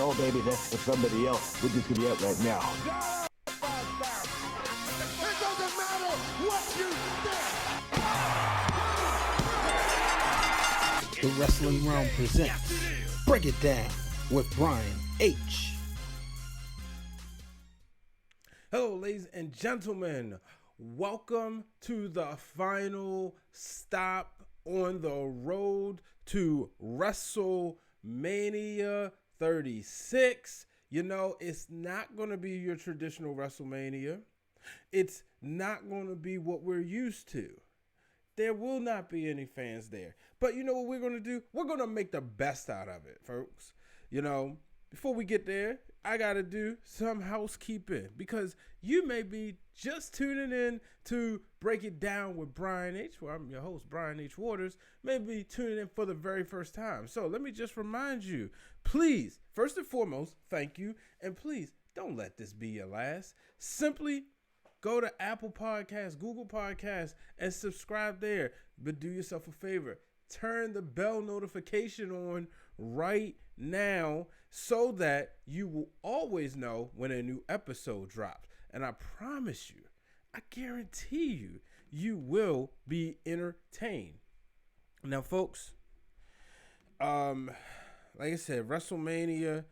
No, baby, that's for somebody else. We're just gonna be out right now. It doesn't matter what you think. The Wrestling Realm presents Break It Down with Brian H. Hello, ladies and gentlemen. Welcome to the final stop on the road to WrestleMania 36. You know, it's not going to be your traditional WrestleMania. It's not going to be what we're used to. There will not be any fans there. But you know what we're going to do? We're going to make the best out of it, folks. You know, before we get there, I got to do some housekeeping because you may be just tuning in to Break It Down with Brian H. Well, I'm your host, Brian H. Waters. Maybe tuning in for the very first time. So let me just remind you, please, first and foremost, thank you. And please don't let this be your last. Simply go to Apple Podcasts, Google Podcasts, and subscribe there. But do yourself a favor. Turn the bell notification on right now so that you will always know when a new episode drops. And I promise you, I guarantee you, you will be entertained. Now, folks, like I said, WrestleMania,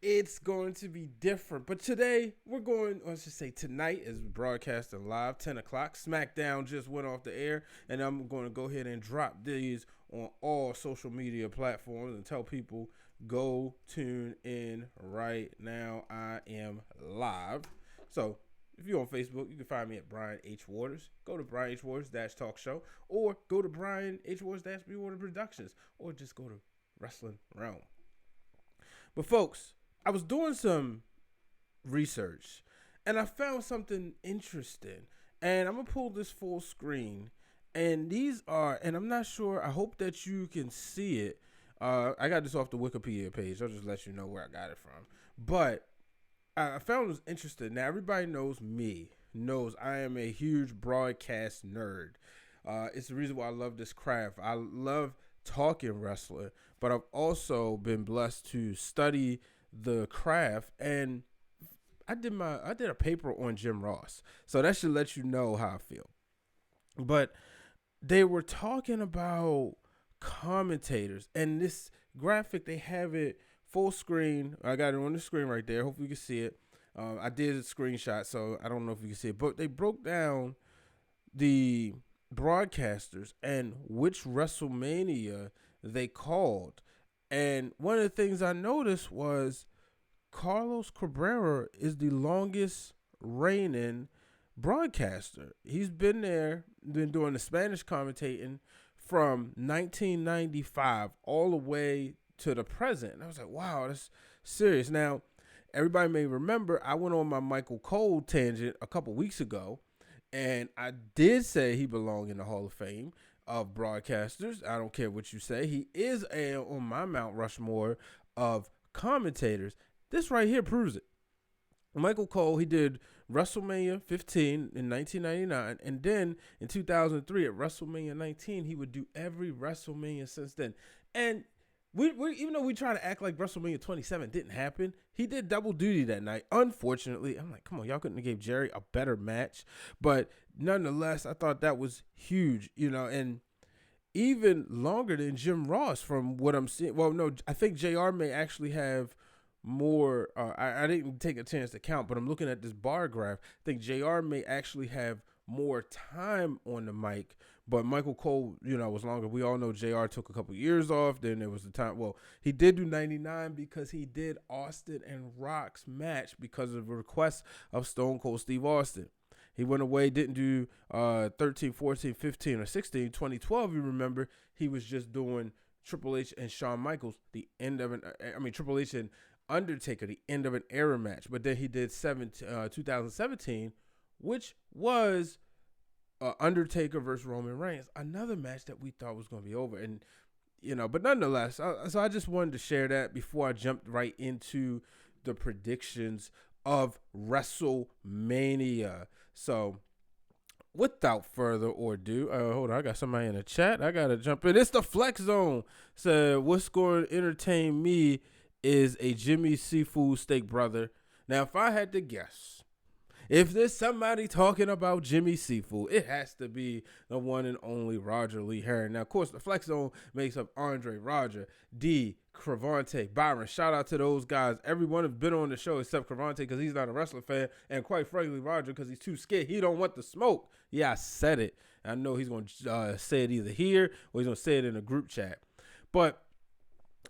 it's going to be different. But today, we're going, or let's just say tonight, is broadcasting live, 10 o'clock. SmackDown just went off the air, and I'm going to go ahead and drop these on all social media platforms and tell people, go tune in right now. I am live. So, if you're on Facebook, you can find me at Brian H. Waters. Go to Brian H. Waters Talk Show, or go to Brian H. Waters B. Waters Productions, or just go to Wrestling Realm. But folks, I was doing some research and I found something interesting, and I'm gonna pull this full screen, and these are, and I'm not sure, I hope that you can see it. I got this off the Wikipedia page. I'll just let you know where I got it from. But I found it was interesting. Now, everybody knows I am a huge broadcast nerd. It's the reason why I love this craft. I love talking wrestling, but I've also been blessed to study the craft, and I did a paper on Jim Ross, so that should let you know how I feel. But they were talking about commentators, and this graphic, they have it full screen. I got it on the screen right there. Hopefully you can see it. I did a screenshot, so I don't know if you can see it, but they broke down the broadcasters and which WrestleMania they called. And one of the things I noticed was Carlos Cabrera is the longest reigning broadcaster. He's been doing the Spanish commentating from 1995 all the way to the present. And I was like, wow, that's serious. Now, everybody may remember I went on my Michael Cole tangent a couple weeks ago, and I did say he belonged in the Hall of Fame of broadcasters. I don't care what you say. He is on my Mount Rushmore of commentators. This right here proves it. Michael Cole, he did WrestleMania 15 in 1999, and then in 2003 at WrestleMania 19, he would do every WrestleMania since then. And we even though we try to act like WrestleMania 27 didn't happen, he did double duty that night. Unfortunately, I'm like, come on, y'all couldn't have gave Jerry a better match. But nonetheless, I thought that was huge, you know, and even longer than Jim Ross from what I'm seeing. Well, no, I think JR may actually have more. I didn't take a chance to count, but I'm looking at this bar graph. I think JR may actually have more time on the mic, but Michael Cole, you know, was longer. We all know JR took a couple years off. Then there was the time. Well, he did do 99 because he did Austin and Rock's match because of a request of Stone Cold Steve Austin. He went away, didn't do 13, 14, 15, or 16. 2012, you remember, he was just doing Triple H and Shawn Michaels, Triple H and Undertaker, the end of an era match. But then he did 2017, which was Undertaker versus Roman Reigns, another match that we thought was going to be over. And, you know, but nonetheless, so I just wanted to share that before I jumped right into the predictions of WrestleMania. So without further ado, hold on, I got somebody in the chat. I got to jump in. It's the Flex Zone. So what's going to entertain me is a Jimmy Seafood Steak Brother. Now, if I had to guess, if there's somebody talking about Jimmy Seafood, it has to be the one and only Roger Lee Herring. Now, of course, the Flex Zone makes up Andre, Roger, D, Cravante, Byron. Shout out to those guys. Everyone has been on the show except Cravante because he's not a wrestling fan. And quite frankly, Roger, because he's too scared. He don't want the smoke. Yeah, I said it. I know he's going to say it either here or he's going to say it in a group chat. But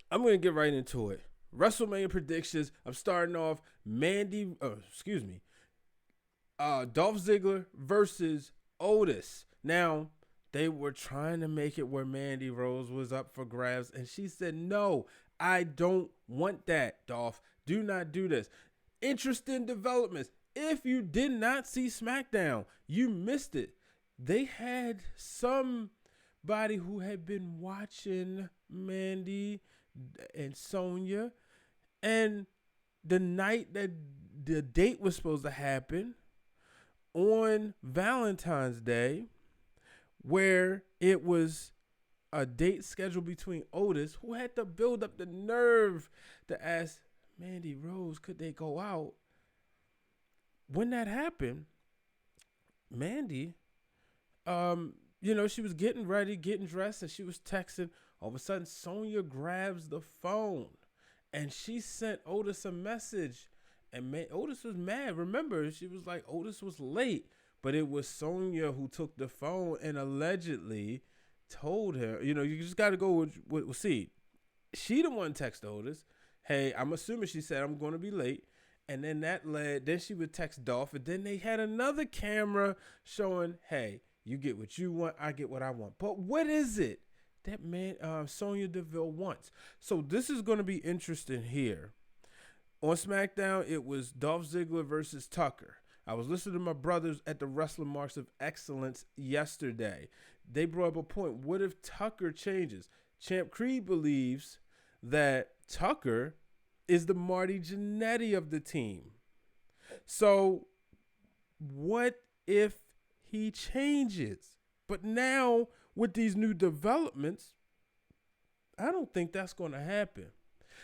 I'm going to get right into it. WrestleMania predictions. I'm starting off Dolph Ziggler versus Otis. Now, they were trying to make it where Mandy Rose was up for grabs, and she said, no, I don't want that, Dolph. Do not do this. Interesting developments. If you did not see SmackDown, you missed it. They had somebody who had been watching Mandy and Sonya, and the night that the date was supposed to happen on Valentine's Day, where it was a date scheduled between Otis, who had to build up the nerve to ask Mandy Rose, could they go out? When that happened, Mandy, she was getting ready, getting dressed, and she was texting. All of a sudden, Sonya grabs the phone, and she sent Otis a message. And Otis was mad. Remember, she was like, Otis was late. But it was Sonya who took the phone and allegedly told her, you just got to go with see. She the one text Otis. Hey, I'm assuming she said, I'm going to be late. And then then she would text Dolph. And then they had another camera showing, hey, you get what you want. I get what I want. But what is it that Sonya Deville wants? So this is going to be interesting here. On SmackDown, it was Dolph Ziggler versus Tucker. I was listening to my brothers at the Wrestling Marks of Excellence yesterday. They brought up a point. What if Tucker changes? Champ Creed believes that Tucker is the Marty Jannetty of the team. So what if he changes? But now with these new developments, I don't think that's going to happen.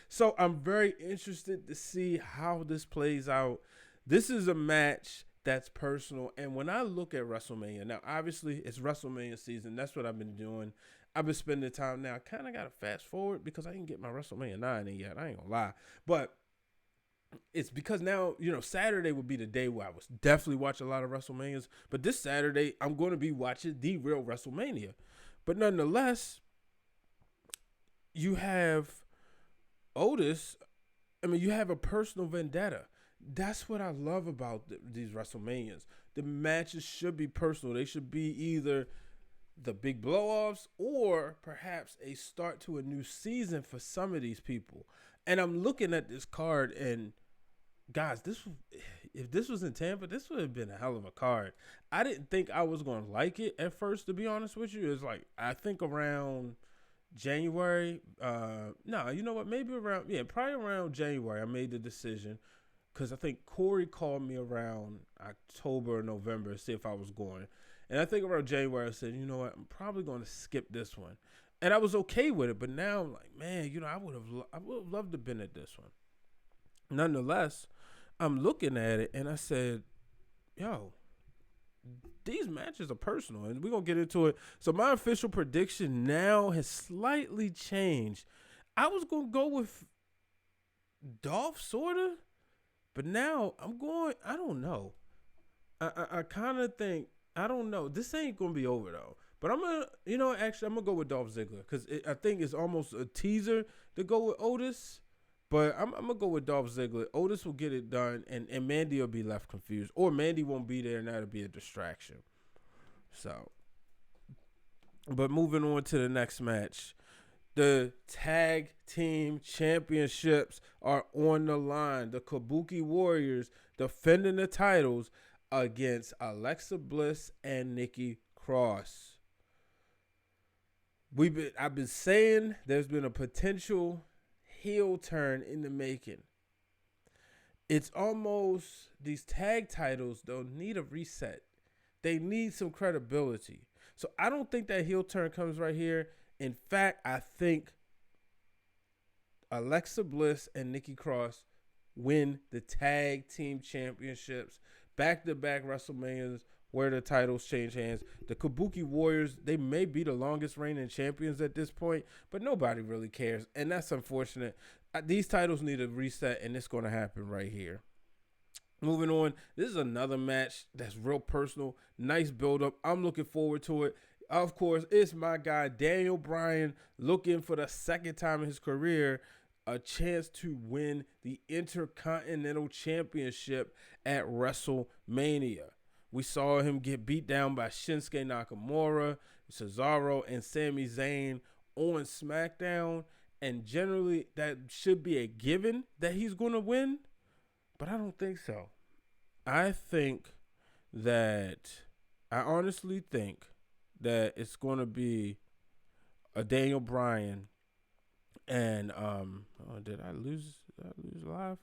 So I'm very interested to see how this plays out. This is a match that's personal. And when I look at WrestleMania, now obviously it's WrestleMania season. That's what I've been doing. I've been spending time now. I kind of got to fast forward because I didn't get my WrestleMania 9 in yet. I ain't going to lie. But it's because now, Saturday would be the day where I was definitely watching a lot of WrestleManias. But this Saturday, I'm going to be watching the real WrestleMania. But nonetheless, you have Otis. You have a personal vendetta. That's what I love about these WrestleManias. The matches should be personal. They should be either the big blow-offs or perhaps a start to a new season for some of these people. And I'm looking at this card, and guys, if this was in Tampa, this would have been a hell of a card. I didn't think I was going to like it at first, to be honest with you. It's like, I think around January, you know what, probably around January, I made the decision, because I think Corey called me around October or November to see if I was going. And I think around January, I said, you know what, I'm probably going to skip this one. And I was okay with it, but now I'm like, man, I would have loved to have been at this one. Nonetheless, I'm looking at it, and I said, yo, these matches are personal, and we're going to get into it. So my official prediction now has slightly changed. I was going to go with Dolph, sort of, but now I'm going, I don't know. I kind of think, I don't know. This ain't going to be over, though. But I'm going to, actually, I'm going to go with Dolph Ziggler, because I think it's almost a teaser to go with Otis. But I'm going to go with Dolph Ziggler. Otis will get it done, and Mandy will be left confused. Or Mandy won't be there, and that'll be a distraction. So, but moving on to the next match. The tag team championships are on the line. The Kabuki Warriors defending the titles against Alexa Bliss and Nikki Cross. I've been saying there's been a potential heel turn in the making. It's almost, these tag titles don't need a reset. They need some credibility. So I don't think that heel turn comes right here. In fact, I think Alexa Bliss and Nikki Cross win the tag team championships, back-to-back WrestleManias where the titles change hands. The Kabuki Warriors, they may be the longest reigning champions at this point, but nobody really cares, and that's unfortunate. These titles need a reset, and it's going to happen right here. Moving on, this is another match that's real personal. Nice build-up. I'm looking forward to it. Of course, it's my guy Daniel Bryan looking for the second time in his career a chance to win the Intercontinental Championship at WrestleMania. We saw him get beat down by Shinsuke Nakamura, Cesaro, and Sami Zayn on SmackDown. And generally, that should be a given that he's going to win. But I don't think so. I honestly think that it's going to be a Daniel Bryan and did I lose live?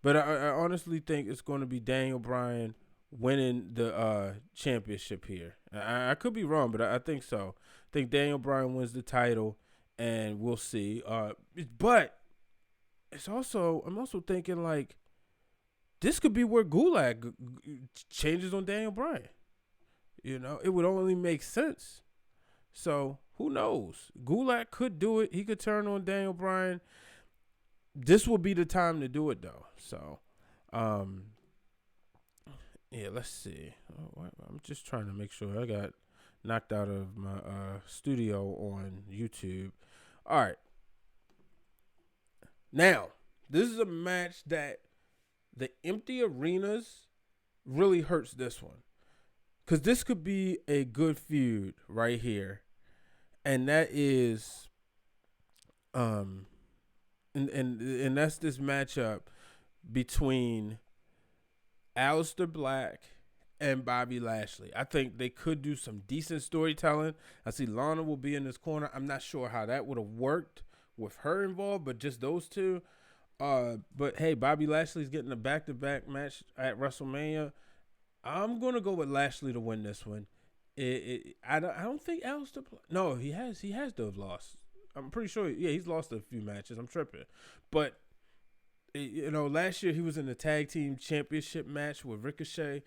But I honestly think it's going to be Daniel Bryan winning the championship here. I could be wrong, but I think so. I think Daniel Bryan wins the title, and we'll see. But I'm also thinking like this could be where Gulak changes on Daniel Bryan. You know, it would only make sense. So who knows? Gulak could do it. He could turn on Daniel Bryan. This will be the time to do it, though. So, yeah, let's see. I'm just trying to make sure I got knocked out of my studio on YouTube. All right. Now, this is a match that the empty arenas really hurts this one. Because this could be a good feud right here. And that is, and that's this matchup between Aleister Black and Bobby Lashley. I think they could do some decent storytelling. I see Lana will be in this corner. I'm not sure how that would have worked with her involved, but just those two. But hey, Bobby Lashley's getting a back-to-back match at WrestleMania. I'm gonna go with Lashley to win this one. I don't think Aleister. No, he has to have lost. I'm pretty sure. Yeah, he's lost a few matches. I'm tripping, but last year he was in the tag team championship match with Ricochet.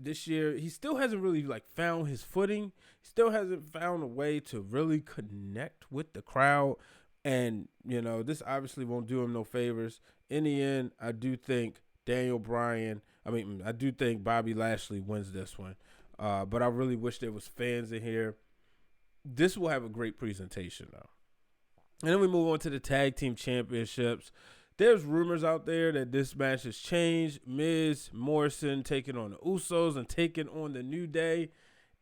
This year he still hasn't really found his footing. He still hasn't found a way to really connect with the crowd, and this obviously won't do him no favors. In the end, I do think I do think Bobby Lashley wins this one. But I really wish there was fans in here. This will have a great presentation, though. And then we move on to the tag team championships. There's rumors out there that this match has changed. Miz, Morrison taking on the Usos and taking on the New Day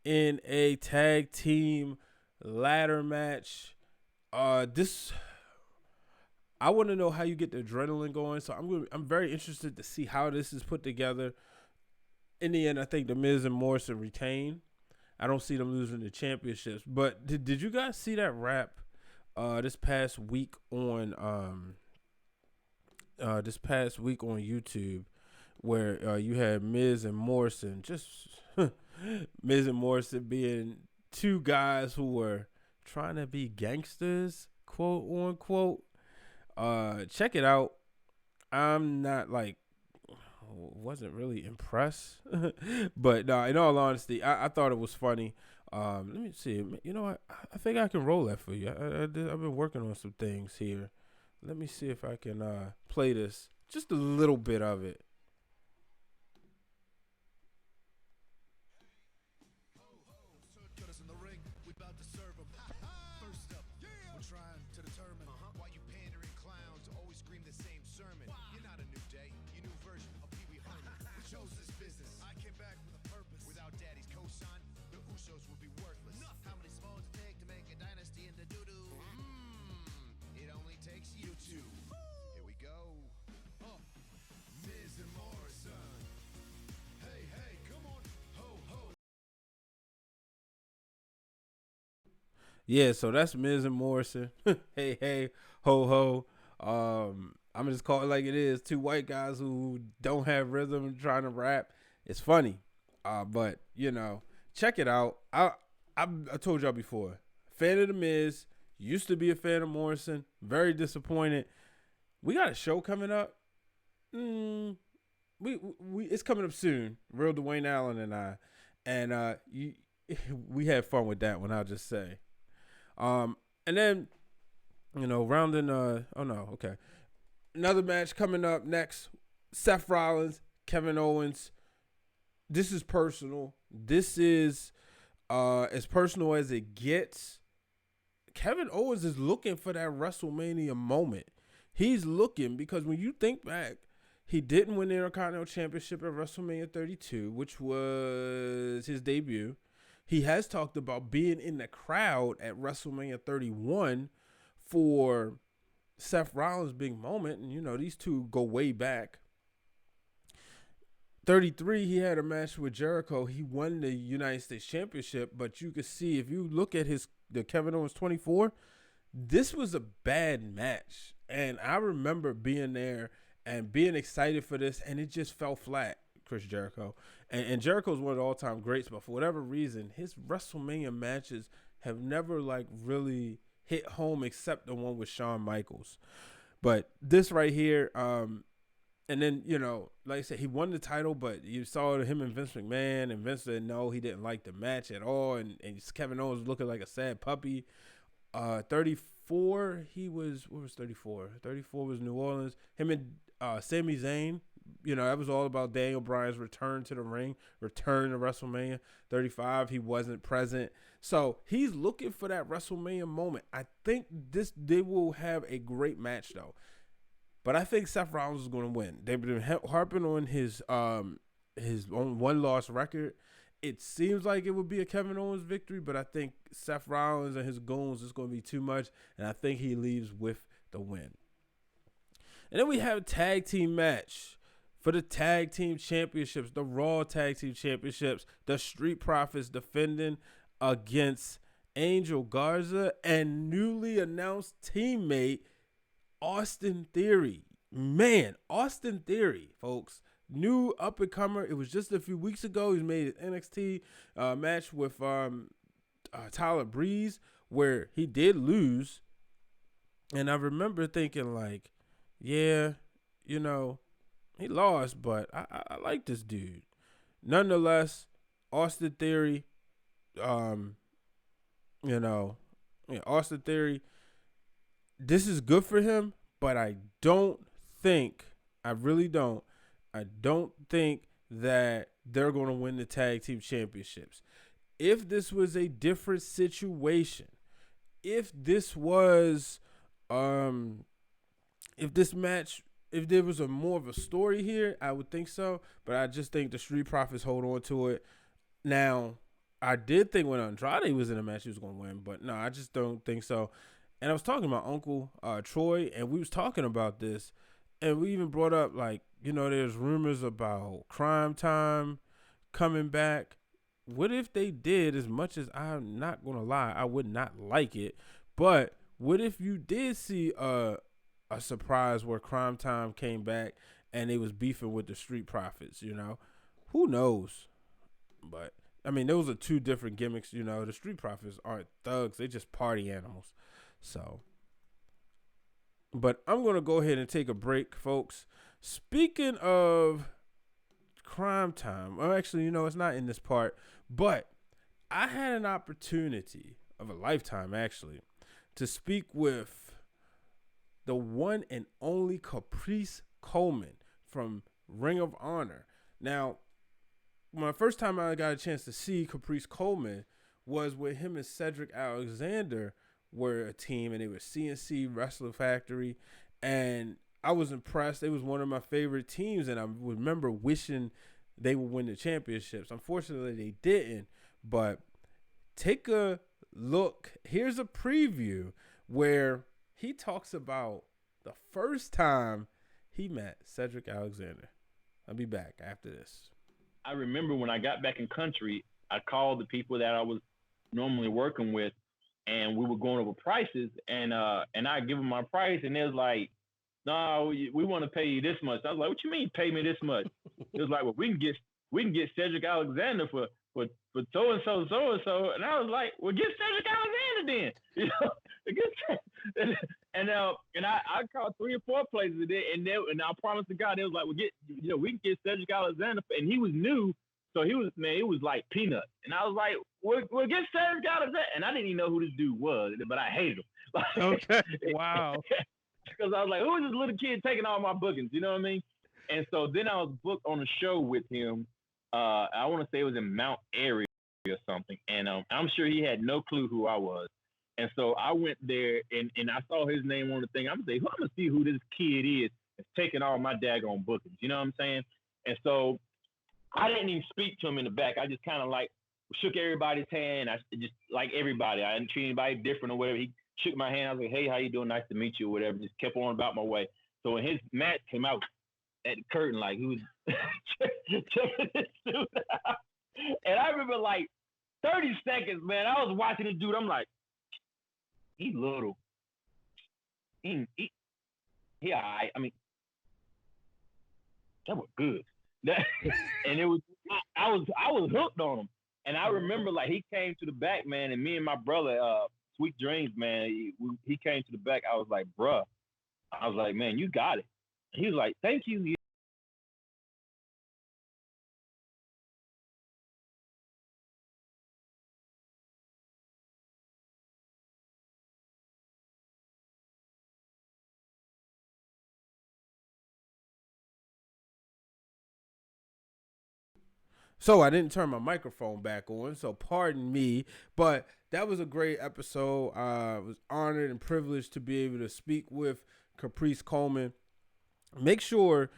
in a tag team ladder match. I want to know how you get the adrenaline going. So I'm very interested to see how this is put together. In the end, I think the Miz and Morrison retain. I don't see them losing the championships. But did you guys see that rap this past week on YouTube where you had Miz and Morrison, just Miz and Morrison being two guys who were trying to be gangsters, quote unquote. Check it out. I'm not wasn't really impressed, but no, in all honesty, I thought it was funny. Let me see. You know what? I think I can roll that for you. I've been working on some things here. Let me see if I can play this, just a little bit of it. Yeah, so that's Miz and Morrison. Hey, hey, ho, ho. I'm just call it like it is. Two white guys who don't have rhythm trying to rap. It's funny. But, check it out. I told y'all before. Fan of the Miz. Used to be a fan of Morrison. Very disappointed. We got a show coming up. It's coming up soon. Real Dwayne Allen and I, and we had fun with that one. I'll just say. And then, rounding. Another match coming up next. Seth Rollins, Kevin Owens. This is personal. This is as personal as it gets. Kevin Owens is looking for that WrestleMania moment. He's looking because when you think back, he didn't win the Intercontinental Championship at WrestleMania 32, which was his debut. He has talked about being in the crowd at WrestleMania 31 for Seth Rollins' big moment. And, these two go way back. 33, he had a match with Jericho. He won the United States Championship, but you could see if you look at the Kevin Owens 24, this was a bad match. And I remember being there and being excited for this, and it just fell flat, Chris Jericho. And Jericho's one of the all-time greats, but for whatever reason, his WrestleMania matches have never, really hit home except the one with Shawn Michaels. But this right here, and then, like I said, he won the title, but you saw him and Vince McMahon, and Vince said no, he didn't like the match at all, and Kevin Owens was looking like a sad puppy. 34, what was 34? 34 was New Orleans. Him and Sami Zayn, that was all about Daniel Bryan's return to the ring, return to WrestleMania. 35, he wasn't present. So he's looking for that WrestleMania moment. I think they will have a great match, though. But I think Seth Rollins is going to win. They've been harping on his own one-loss record. It seems like it would be a Kevin Owens victory, but I think Seth Rollins and his goons is going to be too much, and I think he leaves with the win. And then we have a tag team match for the tag team championships, the Raw tag team championships. The Street Profits defending against Angel Garza and newly announced teammate Austin Theory. Man, Austin Theory, folks. New up-and-comer. It was just a few weeks ago. He made an NXT match with Tyler Breeze where he did lose. And I remember thinking, he lost, but I like this dude. Nonetheless, Austin Theory, Austin Theory, this is good for him, but I really don't think that they're going to win the tag team championships. If this was a different situation, if there was more of a story here, I would think so, but I just think the Street Profits hold on to it. Now, I did think when Andrade was in a match, he was going to win, but no, I just don't think so. And I was talking to my uncle, Troy, and we was talking about this, and we even brought up, there's rumors about Crime Time coming back. What if they did, as much as I'm not going to lie, I would not like it, but what if you did see a surprise where Crime Time came back and they was beefing with the Street Profits, Who knows? But, those are two different gimmicks, The Street Profits aren't thugs. They just party animals. So, but I'm going to go ahead and take a break, folks. Speaking of Crime Time, actually, it's not in this part, but I had an opportunity of a lifetime, actually, to speak with the one and only Caprice Coleman from Ring of Honor. Now, my first time I got a chance to see Caprice Coleman was with him and Cedric Alexander were a team, and they were CNC Wrestling Factory, and I was impressed. It was one of my favorite teams, and I remember wishing they would win the championships. Unfortunately, they didn't, but take a look. Here's a preview where he talks about the first time he met Cedric Alexander. I'll be back after this. I remember when I got back in country, I called the people that I was normally working with, and we were going over prices, and I give them my price, and they was like, "No, we want to pay you this much." I was like, "What you mean, pay me this much?" It was like, "Well, we can get Cedric Alexander for for so and so, and I was like, well, get Cedric Alexander then, you know, and I called 3 or 4 places and I promised to God, they was like, well, we can get Cedric Alexander, and he was new, so it was like peanuts, and I was like, we'll get Cedric Alexander, and I didn't even know who this dude was, but I hated him. Okay, wow. Because I was like, who is this little kid taking all my bookings? You know what I mean? And so then I was booked on a show with him. I want to say it was in Mount Airy or something. And I'm sure he had no clue who I was. And so I went there and I saw his name on the thing. I'm going to see who this kid is that's taking all my daggone bookings. You know what I'm saying? And so I didn't even speak to him in the back. I just kind of like shook everybody's hand. I just like everybody. I didn't treat anybody different or whatever. He shook my hand. I was like, hey, how you doing? Nice to meet you or whatever. Just kept on about my way. So when his match came out at the curtain, like he was checking his suit out. And I remember like 30 seconds, man, I was watching this dude. I'm like, he little. He all right. I mean, that was good. And it was, I was hooked on him. And I remember like he came to the back, man, and me and my brother, Sweet Dreams, man, he came to the back. I was like, bruh. I was like, man, you got it. He was like, thank you. So I didn't turn my microphone back on, so pardon me. But that was a great episode. I was honored and privileged to be able to speak with Caprice Coleman. Make sure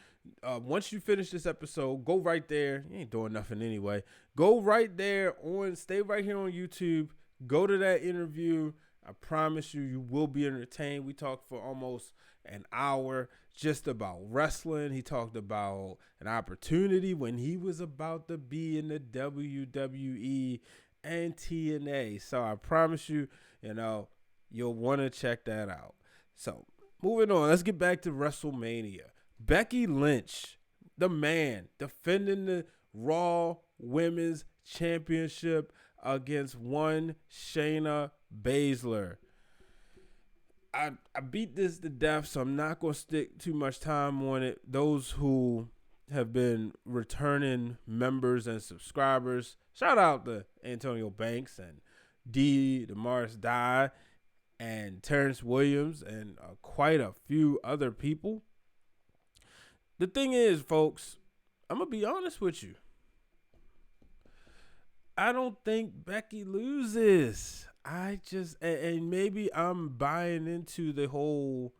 once you finish this episode, go right there. You ain't doing nothing anyway. Go right there stay right here on YouTube. Go to that interview. I promise you will be entertained. We talked for almost an hour just about wrestling. He talked about an opportunity when he was about to be in the WWE and TNA. So I promise you, you'll want to check that out. So moving on, let's get back to WrestleMania. Becky Lynch, the man, defending the Raw Women's Championship against one Shayna Baszler. I beat this to death, so I'm not going to stick too much time on it. Those who have been returning members and subscribers, shout out to Antonio Banks and Demaris Dye and Terrence Williams and quite a few other people. The thing is, folks, I'm going to be honest with you. I don't think Becky loses. And maybe I'm buying into the whole,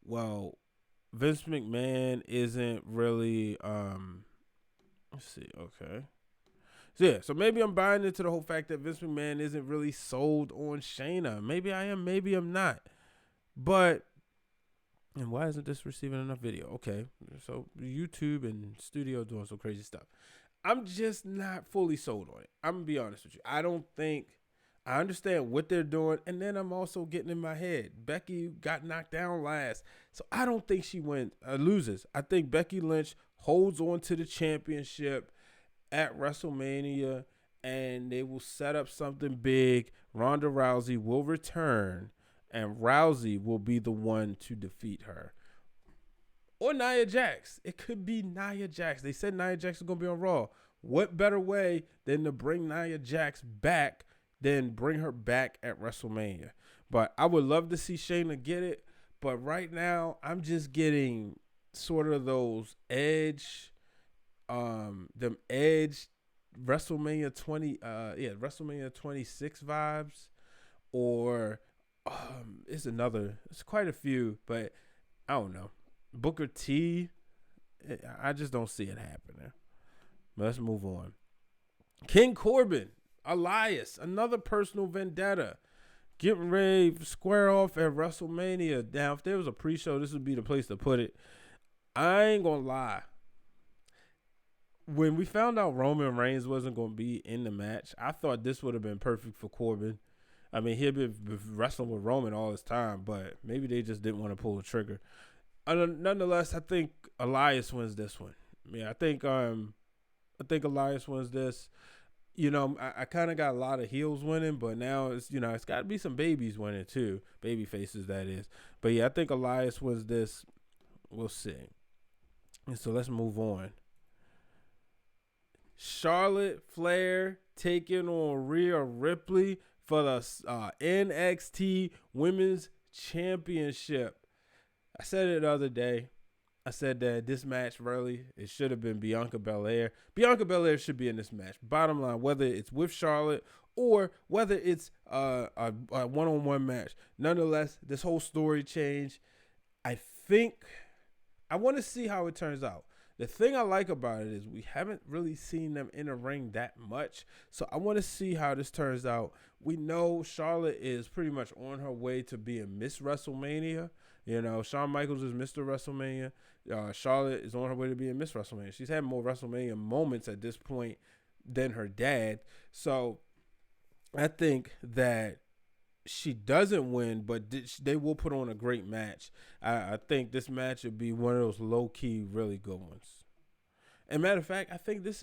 well, Vince McMahon isn't really, let's see, okay. So maybe I'm buying into the whole fact that Vince McMahon isn't really sold on Shayna. Maybe I am, maybe I'm not. But, and why isn't this receiving enough video? Okay, so YouTube and studio doing some crazy stuff. I'm just not fully sold on it. I'm going to be honest with you. I understand what they're doing, and then I'm also getting in my head. Becky got knocked down last, so I don't think she loses. I think Becky Lynch holds on to the championship at WrestleMania, and they will set up something big. Ronda Rousey will return, and Rousey will be the one to defeat her. Or Nia Jax. It could be Nia Jax. They said Nia Jax is going to be on Raw. What better way than to bring Nia Jax back than bring her back at WrestleMania? But I would love to see Shayna get it. But right now, I'm just getting sort of those Edge, WrestleMania 26 vibes. Or it's quite a few, but I don't know. Booker T, I just don't see it happening. But let's move on. King Corbin, Elias, another personal vendetta, getting ready to square off at WrestleMania. Now, if there was a pre-show, this would be the place to put it. I ain't gonna lie. When we found out Roman Reigns wasn't gonna be in the match, I thought this would have been perfect for Corbin. I mean, he'd been wrestling with Roman all his time, but maybe they just didn't want to pull the trigger. Nonetheless, I think Elias wins this one. Yeah, I think Elias wins this. I kind of got a lot of heels winning, but now it's got to be some babies winning too. Baby faces, that is. But yeah, I think Elias was this. We'll see. And so let's move on. Charlotte Flair taking on Rhea Ripley for the NXT Women's Championship. I said it the other day. I said that this match really, it should have been Bianca Belair. Bianca Belair should be in this match. Bottom line, whether it's with Charlotte or whether it's a one-on-one match. Nonetheless, this whole story change, I want to see how it turns out. The thing I like about it is we haven't really seen them in a ring that much. So I want to see how this turns out. We know Charlotte is pretty much on her way to being Miss WrestleMania. Shawn Michaels is Mr. WrestleMania. Charlotte is on her way to being Miss WrestleMania. She's had more WrestleMania moments at this point than her dad. So I think that she doesn't win, but they will put on a great match. I think this match would be one of those low-key, really good ones. And matter of fact, I think this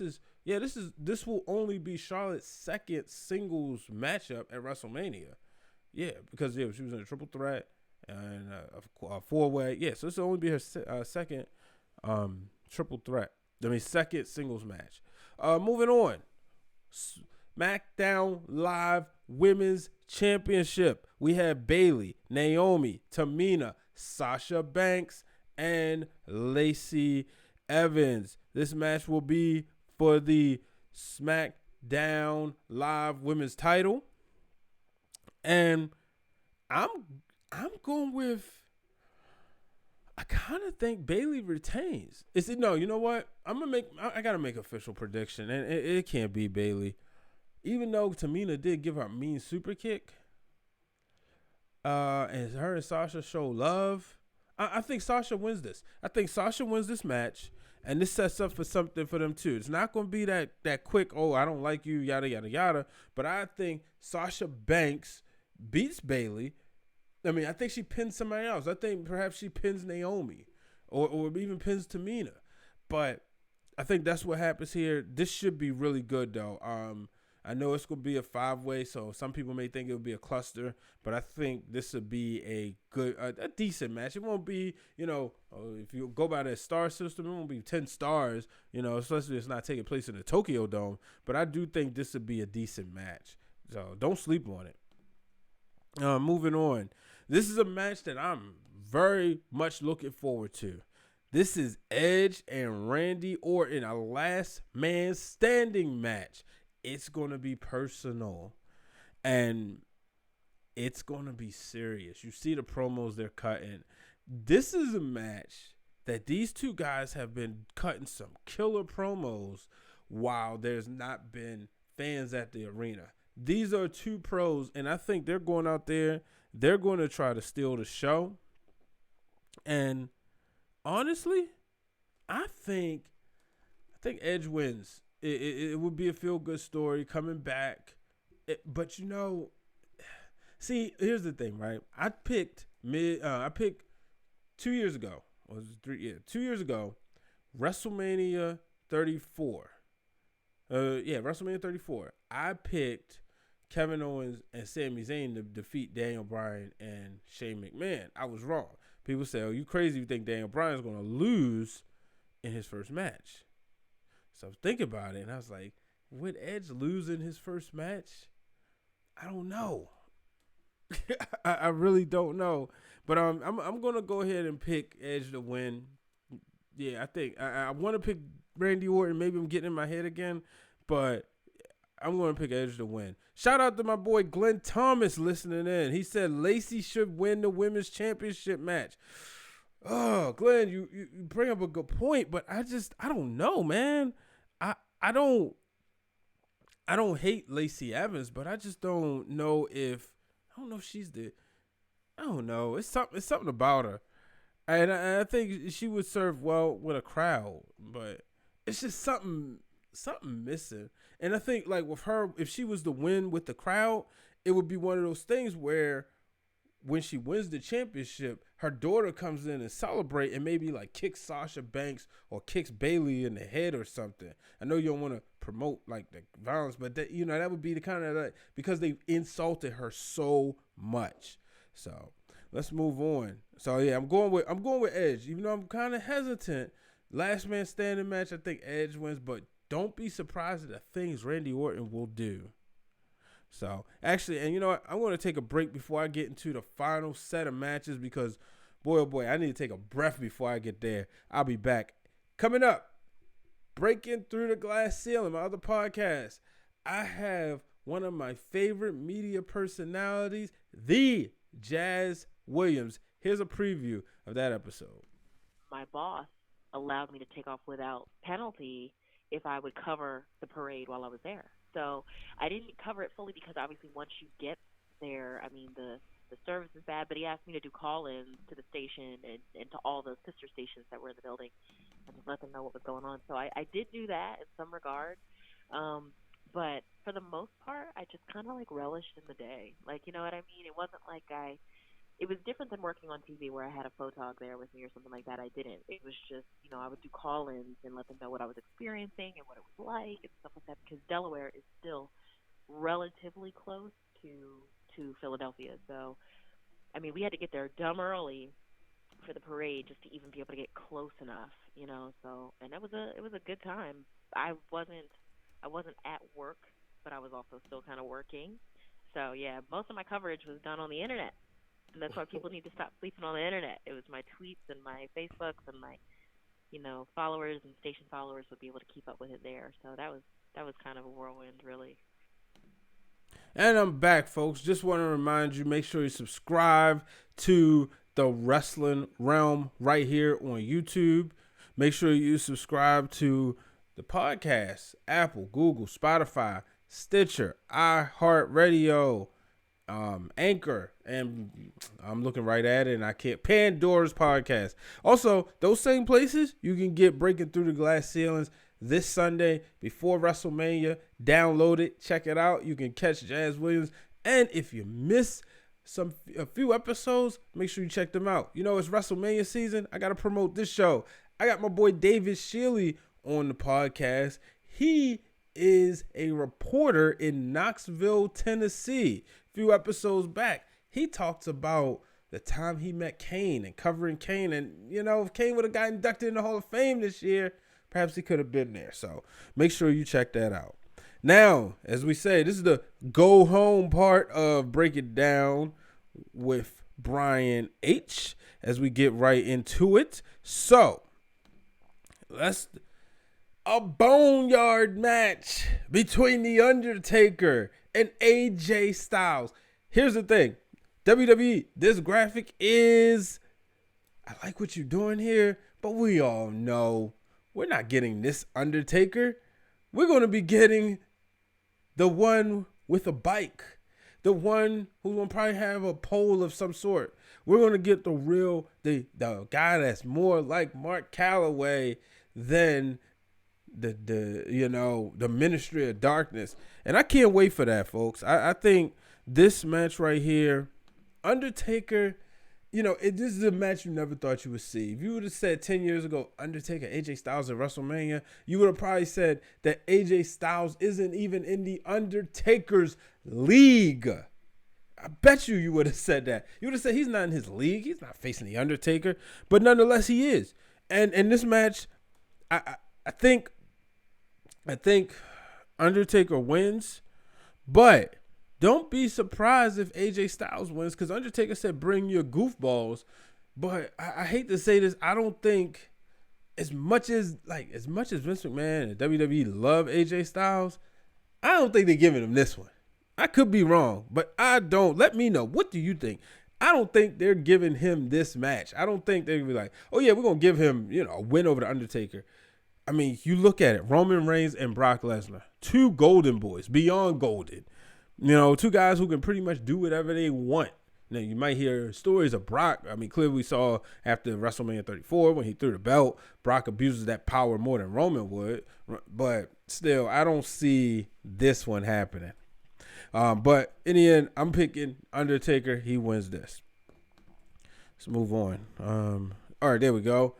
will only be Charlotte's second singles matchup at WrestleMania. Yeah, because she was in a triple threat and a four-way. Yeah, so this will only be her second triple threat. Second singles match. Moving on. SmackDown Live Women's Championship. We have Bayley, Naomi, Tamina, Sasha Banks, and Lacey Evans. This match will be for the SmackDown Live Women's title. And I'm going with, I kind of think Bayley retains. No, you know what? I gotta make an official prediction, and it can't be Bayley. Even though Tamina did give her a mean super kick, and her and Sasha show love, I think Sasha wins this. I think Sasha wins this match, and this sets up for something for them too. It's not going to be that quick, oh, I don't like you, yada, yada, yada. But I think Sasha Banks beats Bayley. I think she pins somebody else. I think perhaps she pins Naomi or even pins Tamina. But I think that's what happens here. This should be really good, though. I know it's going to be a 5-way, so some people may think it would be a cluster, but I think this would be a decent match. It won't be, if you go by that star system, it won't be 10 stars, especially if it's not taking place in the Tokyo Dome, but I do think this would be a decent match, so don't sleep on it. Moving on. This is a match that I'm very much looking forward to. This is Edge and Randy Orton, a last man standing match. It's going to be personal, and it's going to be serious. You see the promos they're cutting. This is a match that these two guys have been cutting some killer promos while there's not been fans at the arena. These are two pros, and I think they're going out there. They're going to try to steal the show. And honestly, I think Edge wins. It would be a feel-good story coming back. But, see, here's the thing, right? I picked 2 years ago. Or was it 3? Yeah, 2 years ago, WrestleMania 34. WrestleMania 34. I picked Kevin Owens and Sami Zayn to defeat Daniel Bryan and Shane McMahon. I was wrong. People say, oh, you crazy if you think Daniel Bryan's going to lose in his first match. So I was thinking about it, and I was like, would Edge lose in his first match? I don't know. I really don't know. But I'm going to go ahead and pick Edge to win. Yeah, I think I want to pick Randy Orton. Maybe I'm getting in my head again, but I'm going to pick Edge to win. Shout out to my boy Glenn Thomas listening in. He said Lacey should win the women's championship match. Oh, Glenn, you bring up a good point, but I don't know, man. I don't hate Lacey Evans, but I just don't know if she's I don't know. It's something about her. And I think she would serve well with a crowd, but it's just something missing. And I think, like, with her, if she was to win with the crowd, it would be one of those things where when she wins the championship, her daughter comes in and celebrate and maybe like kicks Sasha Banks or kicks Bayley in the head or something. I know you don't want to promote like the violence, but that, you know, that would be the kind of like, because they insulted her so much. So let's move on. So yeah, I'm going with Edge, even though I'm kind of hesitant. Last man standing match, I think Edge wins, but don't be surprised at the things Randy Orton will do. So, actually, and you know what? I'm going to take a break before I get into the final set of matches because, boy, oh boy, I need to take a breath before I get there. I'll be back. Coming up, Breaking Through the Glass Ceiling, my other podcast, I have one of my favorite media personalities, the Jazz Williams. Here's a preview of that episode. My boss allowed me to take off without penalty if I would cover the parade while I was there. So I didn't cover it fully because obviously once you get there, I mean, the service is bad, but he asked me to do call-ins to the station and to all the sister stations that were in the building and just let them know what was going on. So I did do that in some regard. But for the most part, I just kind of like relished in the day. Like, you know what I mean? It wasn't like it was different than working on TV where I had a photog there with me or something like that. I didn't. It was just, you know, I would do call-ins and let them know what I was experiencing and what it was like and stuff like that because Delaware is still relatively close to Philadelphia. So, I mean, we had to get there dumb early for the parade just to even be able to get close enough, you know. So, and it was a good time. I wasn't at work, but I was also still kind of working. So, yeah, most of my coverage was done on the internet. And that's why people need to stop sleeping on the internet. It was my tweets and my Facebooks and my, you know, followers and station followers would be able to keep up with it there. So that was kind of a whirlwind, really. And I'm back, folks. Just want to remind you, make sure you subscribe to the Wrestling Realm right here on YouTube. Make sure you subscribe to the podcast, Apple, Google, Spotify, Stitcher, iHeartRadio, Anchor, and I'm looking right at it and I can't. Pandora's podcast. Also, those same places you can get Breaking Through the Glass Ceilings this Sunday before WrestleMania. Download it, check it out. You can catch Jazz Williams, and if you miss a few episodes, make sure you check them out. You know, it's WrestleMania season. I gotta promote this show. I got my boy David Shealy on the podcast. He is a reporter in Knoxville, Tennessee. A few episodes back, he talks about the time he met Kane and covering Kane. And, you know, if Kane would have got inducted in the Hall of Fame this year, perhaps he could have been there. So make sure you check that out. Now, as we say, this is the go home part of Break It Down with Brian H. as we get right into it. So a boneyard match between The Undertaker and AJ Styles. Here's the thing. WWE, this graphic is, I like what you're doing here, but we all know we're not getting this Undertaker. We're going to be getting the one with a bike. The one who's going to probably have a pole of some sort. We're going to get the guy that's more like Mark Calloway than the Ministry of Darkness. And I can't wait for that, folks. I think this match right here, Undertaker, you know, this is a match you never thought you would see. If you would have said 10 years ago, Undertaker, AJ Styles at WrestleMania, you would have probably said that AJ Styles isn't even in the Undertaker's league. I bet you would have said that. You would have said he's not in his league. He's not facing the Undertaker. But nonetheless, he is. And in this match, I think Undertaker wins, but don't be surprised if AJ Styles wins, because Undertaker said bring your goofballs. But I hate to say this, I don't think as much as Vince McMahon and WWE love AJ Styles, I don't think they're giving him this one. I could be wrong, but I don't. Let me know. What do you think? I don't think they're giving him this match. I don't think they're going to be like, oh yeah, we're going to give him, a win over the Undertaker. I mean, you look at it, Roman Reigns and Brock Lesnar, two golden boys, beyond golden. Two guys who can pretty much do whatever they want. Now, you might hear stories of Brock. I mean, clearly we saw after WrestleMania 34 when he threw the belt, Brock abuses that power more than Roman would. But still, I don't see this one happening. But in the end, I'm picking Undertaker. He wins this. Let's move on. All right, there we go.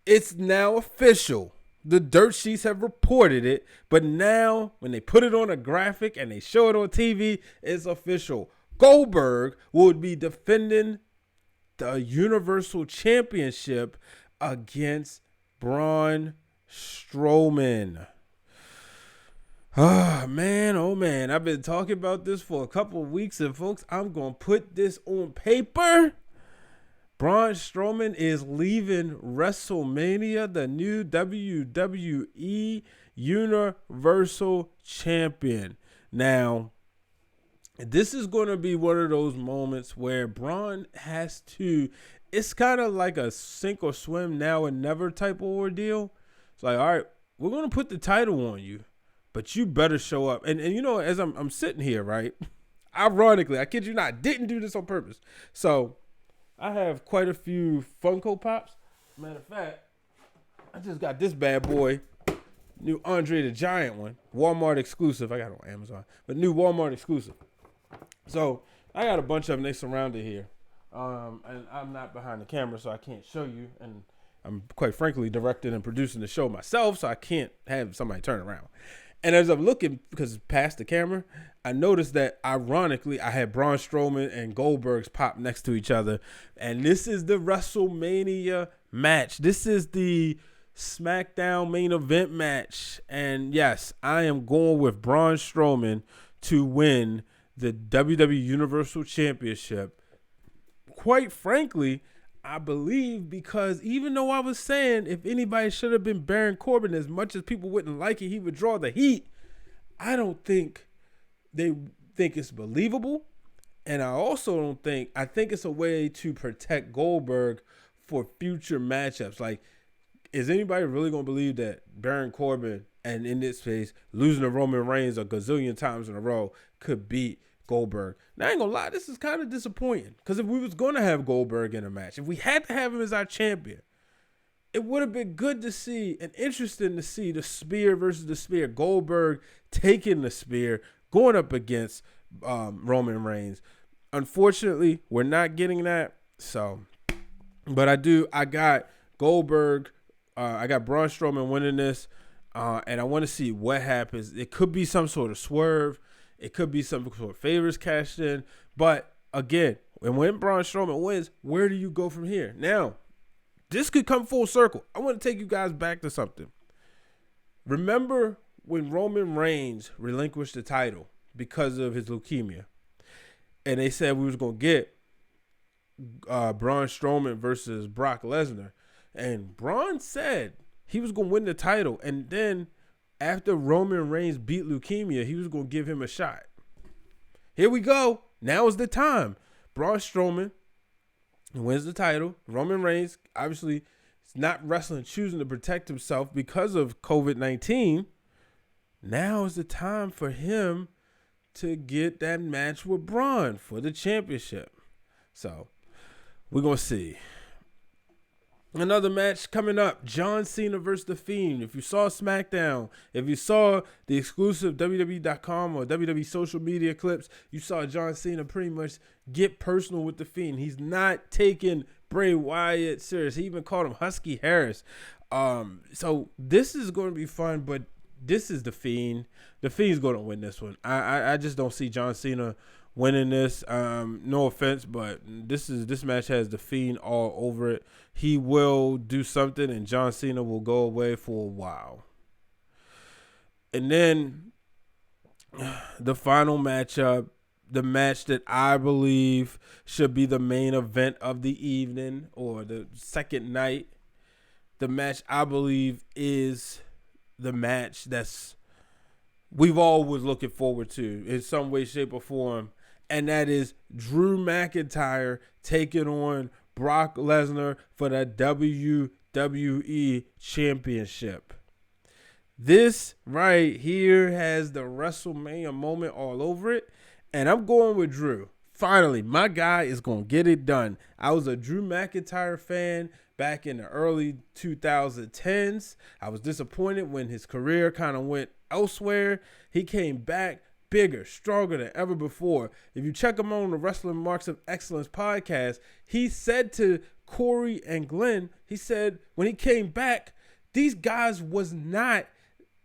It's now official. The dirt sheets have reported it, but now when they put it on a graphic and they show it on TV, it's official. Goldberg will be defending the Universal Championship against Braun Strowman. Oh man. I've been talking about this for a couple of weeks, and folks, I'm going to put this on paper. Braun Strowman is leaving WrestleMania, the new WWE Universal Champion. Now, this is going to be one of those moments where Braun has to, it's kind of like a sink or swim, now and never type of ordeal. It's like, all right, we're going to put the title on you, but you better show up. And you know, as I'm sitting here, right, ironically, I kid you not, I didn't do this on purpose. So I have quite a few Funko Pops. Matter of fact, I just got this bad boy, new Andre the Giant one, Walmart exclusive. I got it on Amazon, but new Walmart exclusive. So I got a bunch of them. They surrounded here. And I'm not behind the camera, so I can't show you. And I'm quite frankly directing and producing the show myself, so I can't have somebody turn around. And as I'm looking, because it's past the camera, I noticed that ironically, I had Braun Strowman and Goldberg's pop next to each other. And this is the WrestleMania match. This is the SmackDown main event match. And yes, I am going with Braun Strowman to win the WWE Universal Championship. Quite frankly, I believe, because even though I was saying if anybody should have been Baron Corbin, as much as people wouldn't like it, he would draw the heat. I don't think they think it's believable. And I also don't think, I think it's a way to protect Goldberg for future matchups. Like, is anybody really going to believe that Baron Corbin, and in this case, losing to Roman Reigns a gazillion times in a row, could beat Goldberg? Now, I ain't gonna lie, this is kind of disappointing, because if we was gonna have Goldberg in a match, if we had to have him as our champion, it would have been good to see and interesting to see the spear versus the spear. Goldberg taking the spear, going up against Roman Reigns. Unfortunately, we're not getting that. So, but I got Goldberg. I got Braun Strowman winning this, and I want to see what happens. It could be some sort of swerve. It could be some sort of favors cashed in. But again, when Braun Strowman wins, where do you go from here? Now, this could come full circle. I want to take you guys back to something. Remember when Roman Reigns relinquished the title because of his leukemia, and they said we was going to get Braun Strowman versus Brock Lesnar, and Braun said he was going to win the title, and then after Roman Reigns beat leukemia, he was going to give him a shot. Here we go. Now is the time. Braun Strowman wins the title. Roman Reigns, obviously, is not wrestling, choosing to protect himself because of COVID-19. Now is the time for him to get that match with Braun for the championship. So, we're going to see. Another match coming up, John Cena versus The Fiend. If you saw SmackDown, if you saw the exclusive WWE.com or WWE social media clips, you saw John Cena pretty much get personal with The Fiend. He's not taking Bray Wyatt serious. He even called him Husky Harris. So this is going to be fun, but this is The Fiend. The Fiend's going to win this one. I just don't see John Cena winning this. No offense, but this match has The Fiend all over it. He will do something, and John Cena will go away for a while. And then the final matchup, the match that I believe should be the main event of the evening or the second night. The match I believe is the match that's we've all was looking forward to in some way, shape, or form. And that is Drew McIntyre taking on Brock Lesnar for the WWE Championship. This right here has the WrestleMania moment all over it. And I'm going with Drew. Finally, my guy is going to get it done. I was a Drew McIntyre fan back in the early 2010s. I was disappointed when his career kind of went elsewhere. He came back bigger, stronger than ever before. If you check him on the Wrestling Marks of Excellence podcast, he said to Corey and Glenn, he said when he came back, these guys was not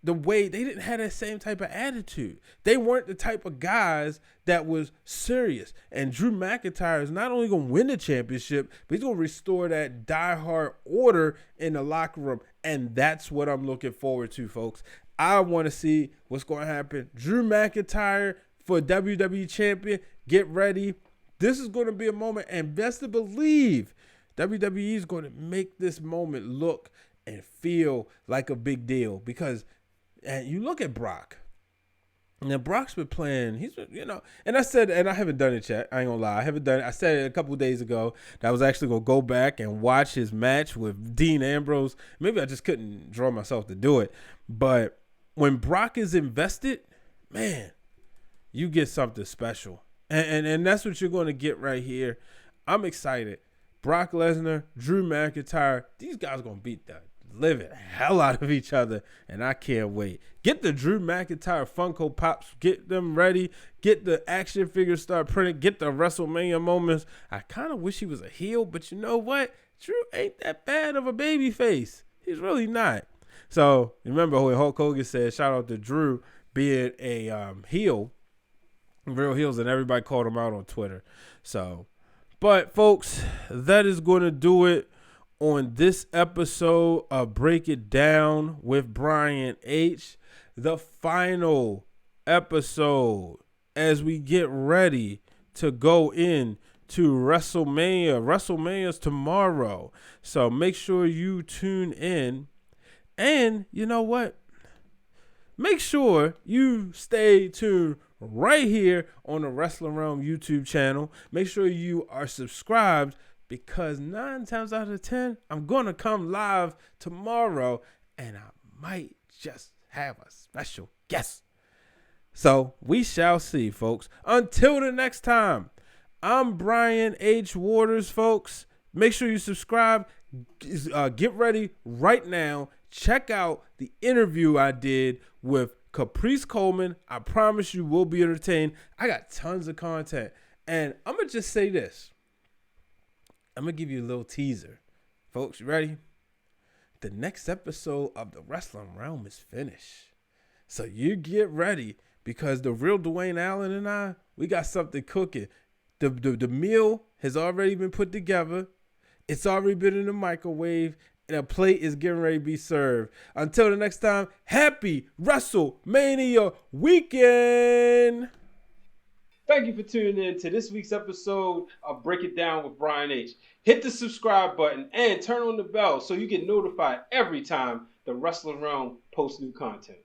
the way, they didn't have that same type of attitude. They weren't the type of guys that was serious. And Drew McIntyre is not only going to win the championship, but he's going to restore that diehard order in the locker room. And that's what I'm looking forward to, folks. I want to see what's going to happen. Drew McIntyre for WWE champion. Get ready. This is going to be a moment, and best to believe WWE is going to make this moment look and feel like a big deal, because and you look at Brock. Now, Brock's been playing, he's been, and I said, and I haven't done it yet. I ain't gonna lie. I haven't done it. I said it a couple of days ago that I was actually gonna go back and watch his match with Dean Ambrose. Maybe I just couldn't draw myself to do it. But when Brock is invested, man, you get something special. And that's what you're gonna get right here. I'm excited. Brock Lesnar, Drew McIntyre, these guys are gonna beat the living hell out of each other, and I can't wait. Get the Drew McIntyre Funko Pops, get them ready, get the action figures start printing, get the WrestleMania moments. I kind of wish he was a heel, but you know what? Drew ain't that bad of a baby face. He's really not. So remember when Hulk Hogan said, shout out to Drew being a heel, real heels, and everybody called him out on Twitter. So, but folks, that is going to do it on this episode of Break It Down with Brian H. The final episode as we get ready to go in to WrestleMania. WrestleMania's tomorrow. So make sure you tune in. And you know what? Make sure you stay tuned right here on the Wrestling Realm YouTube channel. Make sure you are subscribed, because 9 times out of 10, I'm going to come live tomorrow, and I might just have a special guest. So we shall see, folks. Until the next time, I'm Brian H. Waters, folks. Make sure you subscribe. Get ready right now. Check out the interview I did with Caprice Coleman. I promise you will be entertained. I got tons of content. And I'm going to just say this. I'm going to give you a little teaser. Folks, you ready? The next episode of the Wrestling Realm is finished. So you get ready, because the real Dwayne Allen and I, we got something cooking. The meal has already been put together. It's already been in the microwave, and a plate is getting ready to be served. Until the next time, happy WrestleMania weekend! Thank you for tuning in to this week's episode of Break It Down with Brian H. Hit the subscribe button and turn on the bell so you get notified every time the Wrestling Realm posts new content.